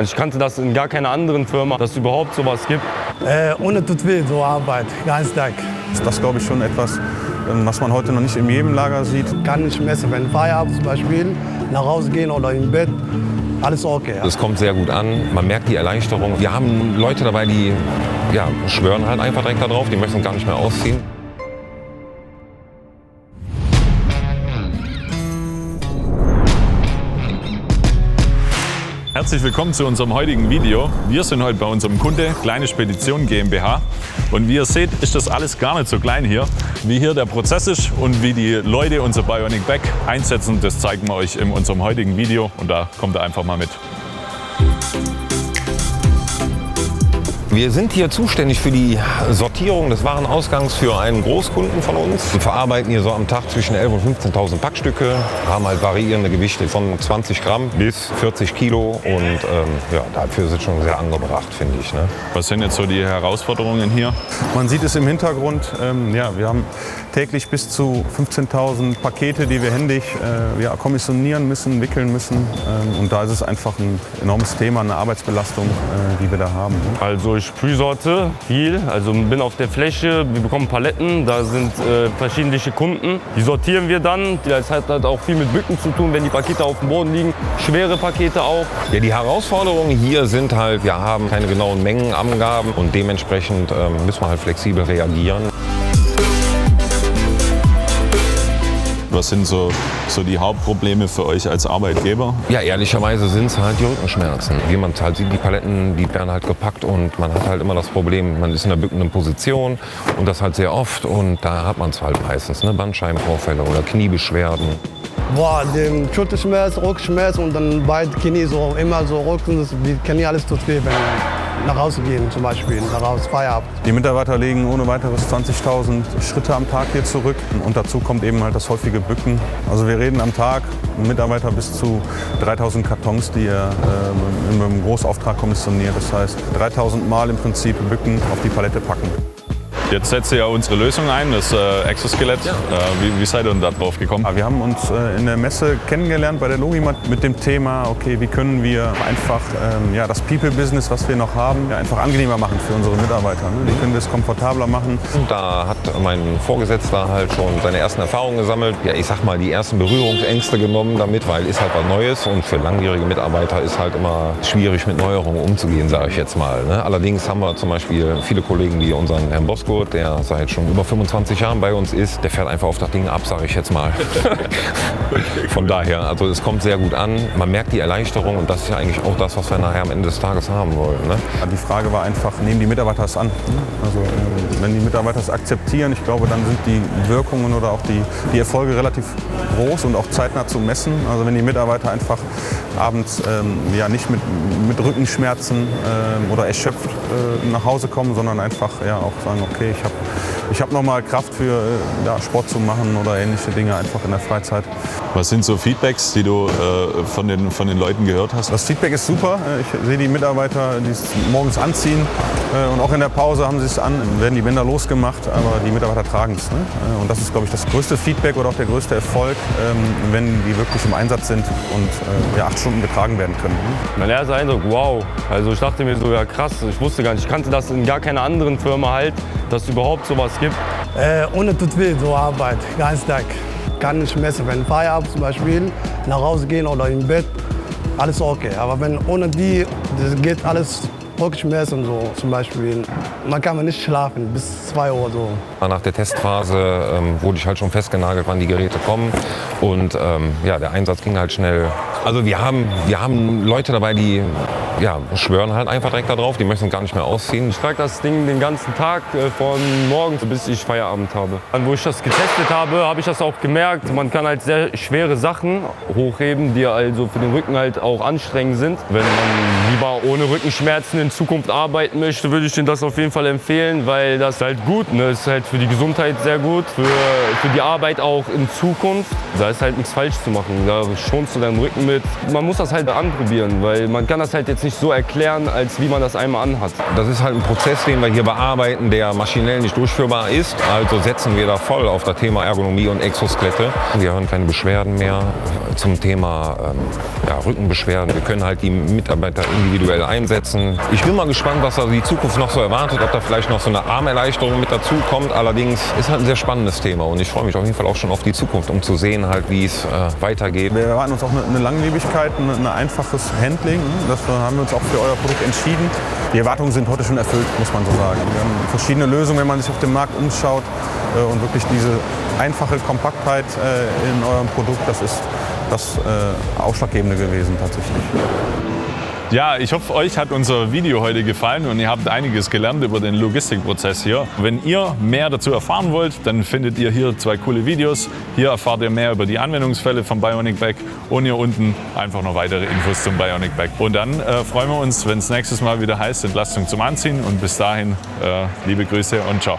Ich kannte das in gar keiner anderen Firma, dass es überhaupt sowas gibt. Ohne tut weh, so Arbeit, ganz Tag. Das ist, glaube ich, schon etwas, was man heute noch nicht in jedem Lager sieht. Kann nicht messen, wenn Feierabend zum Beispiel, nach Hause gehen oder im Bett, alles okay. Ja. Es kommt sehr gut an, man merkt die Erleichterung. Wir haben Leute dabei, die schwören halt einfach direkt darauf, die möchten gar nicht mehr ausziehen. Herzlich willkommen zu unserem heutigen Video. Wir sind heute bei unserem Kunde Kleine Spedition GmbH und wie ihr seht, ist das alles gar nicht so klein hier. Wie hier der Prozess ist und wie die Leute unser Bionic Back einsetzen, das zeigen wir euch in unserem heutigen Video und da kommt ihr einfach mal mit. Wir sind hier zuständig für die Sortierung des Warenausgangs für einen Großkunden von uns. Wir verarbeiten hier so am Tag zwischen 11.000 und 15.000 Packstücke, haben halt variierende Gewichte von 20 Gramm bis 40 Kilo und dafür ist es schon sehr angebracht, finde ich. Ne? Was sind jetzt so die Herausforderungen hier? Man sieht es im Hintergrund, wir haben täglich bis zu 15.000 Pakete, die wir händig kommissionieren müssen, wickeln müssen. Und da ist es einfach ein enormes Thema, eine Arbeitsbelastung, die wir da haben. Also Sprühsorte, viel. Also bin auf der Fläche, wir bekommen Paletten, da sind verschiedene Kunden. Die sortieren wir dann. Das hat halt auch viel mit Bücken zu tun, wenn die Pakete auf dem Boden liegen. Schwere Pakete auch. Ja, die Herausforderungen hier sind halt, wir haben keine genauen Mengenangaben und dementsprechend müssen wir halt flexibel reagieren. Was sind so die Hauptprobleme für euch als Arbeitgeber? Ja, ehrlicherweise sind es halt die Rückenschmerzen. Wie man halt sieht, die Paletten, die werden halt gepackt und man hat halt immer das Problem, man ist in einer bückenden Position und das halt sehr oft und da hat man es halt meistens, ne? Bandscheibenvorfälle oder Kniebeschwerden. Boah, den Schulterschmerz, Rückenschmerz und dann beide Knie so immer so Rücken, die Knie alles tut weh, wenn nach Hause gehen zum Beispiel, nach Hause Feierabend. Die Mitarbeiter legen ohne weiteres 20.000 Schritte am Tag hier zurück und dazu kommt eben halt das häufige Bücken. Also wir reden am Tag Mitarbeiter bis zu 3.000 Kartons, die er in einem Großauftrag kommissioniert. Das heißt 3.000 Mal im Prinzip bücken, auf die Palette packen. Jetzt setzt ihr ja unsere Lösung ein, das Exoskelett. Ja. Wie seid ihr denn da drauf gekommen? Wir haben uns in der Messe kennengelernt bei der Logimat mit dem Thema, okay, wie können wir einfach das People-Business, was wir noch haben, einfach angenehmer machen für unsere Mitarbeiter. Ne? Wie können wir es komfortabler machen? Da hat mein Vorgesetzter halt schon seine ersten Erfahrungen gesammelt. Ja, ich sag mal, die ersten Berührungsängste genommen damit, weil ist halt was Neues und für langjährige Mitarbeiter ist halt immer schwierig mit Neuerungen umzugehen, sage ich jetzt mal. Ne? Allerdings haben wir zum Beispiel viele Kollegen, die unseren Herrn Bosko, der seit schon über 25 Jahren bei uns ist, der fährt einfach auf das Ding ab, sage ich jetzt mal. Von daher, also es kommt sehr gut an, man merkt die Erleichterung und das ist ja eigentlich auch das, was wir nachher am Ende des Tages haben wollen. Ne? Die Frage war einfach, nehmen die Mitarbeiter es an? Also wenn die Mitarbeiter es akzeptieren, ich glaube, dann sind die Wirkungen oder auch die Erfolge relativ groß und auch zeitnah zu messen. Also wenn die Mitarbeiter einfach abends nicht mit Rückenschmerzen oder erschöpft nach Hause kommen, sondern einfach auch sagen, okay, ich hab noch mal Kraft für Sport zu machen oder ähnliche Dinge einfach in der Freizeit. Was sind so Feedbacks, die du von den Leuten gehört hast? Das Feedback ist super. Ich sehe die Mitarbeiter, die es morgens anziehen und auch in der Pause haben sie es an, werden die Bänder losgemacht, aber die Mitarbeiter tragen es. Ne? Und das ist, glaube ich, das größte Feedback oder auch der größte Erfolg, wenn die wirklich im Einsatz sind und 8 Stunden getragen werden können. Mein erster Eindruck, wow. Also ich dachte mir so, ja krass, ich wusste gar nicht, ich kannte das in gar keiner anderen Firma halt, dass es überhaupt sowas gibt. Ohne tut weh, so Arbeit, ganz Tag. Kann nicht messen, wenn Feierabend zum Beispiel, nach Hause gehen oder im Bett, alles okay. Aber wenn ohne die, das geht alles Rückenschmerzen so zum Beispiel. Man kann nicht schlafen bis 2 Uhr so. Nach der Testphase wurde ich halt schon festgenagelt, wann die Geräte kommen und der Einsatz ging halt schnell. Also wir haben Leute dabei, die schwören halt einfach direkt darauf, die möchten gar nicht mehr ausziehen. Ich trage das Ding den ganzen Tag von morgens bis ich Feierabend habe. Wo ich das getestet habe, habe ich das auch gemerkt. Man kann halt sehr schwere Sachen hochheben, die also für den Rücken halt auch anstrengend sind. Wenn man lieber ohne Rückenschmerzen in Zukunft arbeiten möchte, würde ich Ihnen das auf jeden Fall empfehlen, weil das halt gut, ne? Ist halt für die Gesundheit sehr gut, für die Arbeit auch in Zukunft. Da ist halt nichts falsch zu machen, da schonst du deinen Rücken mit. Man muss das halt anprobieren, weil man kann das halt jetzt nicht so erklären, als wie man das einmal anhat. Das ist halt ein Prozess, den wir hier bearbeiten, der maschinell nicht durchführbar ist. Also setzen wir da voll auf das Thema Ergonomie und Exoskelette. Wir hören keine Beschwerden mehr. zum Thema Rückenbeschwerden. Wir können halt die Mitarbeiter individuell einsetzen. Ich bin mal gespannt, was da die Zukunft noch so erwartet, ob da vielleicht noch so eine Armerleichterung mit dazu kommt. Allerdings ist halt ein sehr spannendes Thema und ich freue mich auf jeden Fall auch schon auf die Zukunft, um zu sehen, halt, wie es weitergeht. Wir erwarten uns auch eine Langlebigkeit, ein einfaches Handling. Dafür haben wir uns auch für euer Produkt entschieden. Die Erwartungen sind heute schon erfüllt, muss man so sagen. Wir haben verschiedene Lösungen, wenn man sich auf dem Markt umschaut. Und wirklich diese einfache Kompaktheit in eurem Produkt, das ist das Ausschlaggebende gewesen tatsächlich. Ja, ich hoffe, euch hat unser Video heute gefallen und ihr habt einiges gelernt über den Logistikprozess hier. Wenn ihr mehr dazu erfahren wollt, dann findet ihr hier 2 coole Videos. Hier erfahrt ihr mehr über die Anwendungsfälle von Bionic Bag und hier unten einfach noch weitere Infos zum Bionic Bag. Und dann freuen wir uns, wenn es nächstes Mal wieder heißt Entlastung zum Anziehen und bis dahin liebe Grüße und ciao.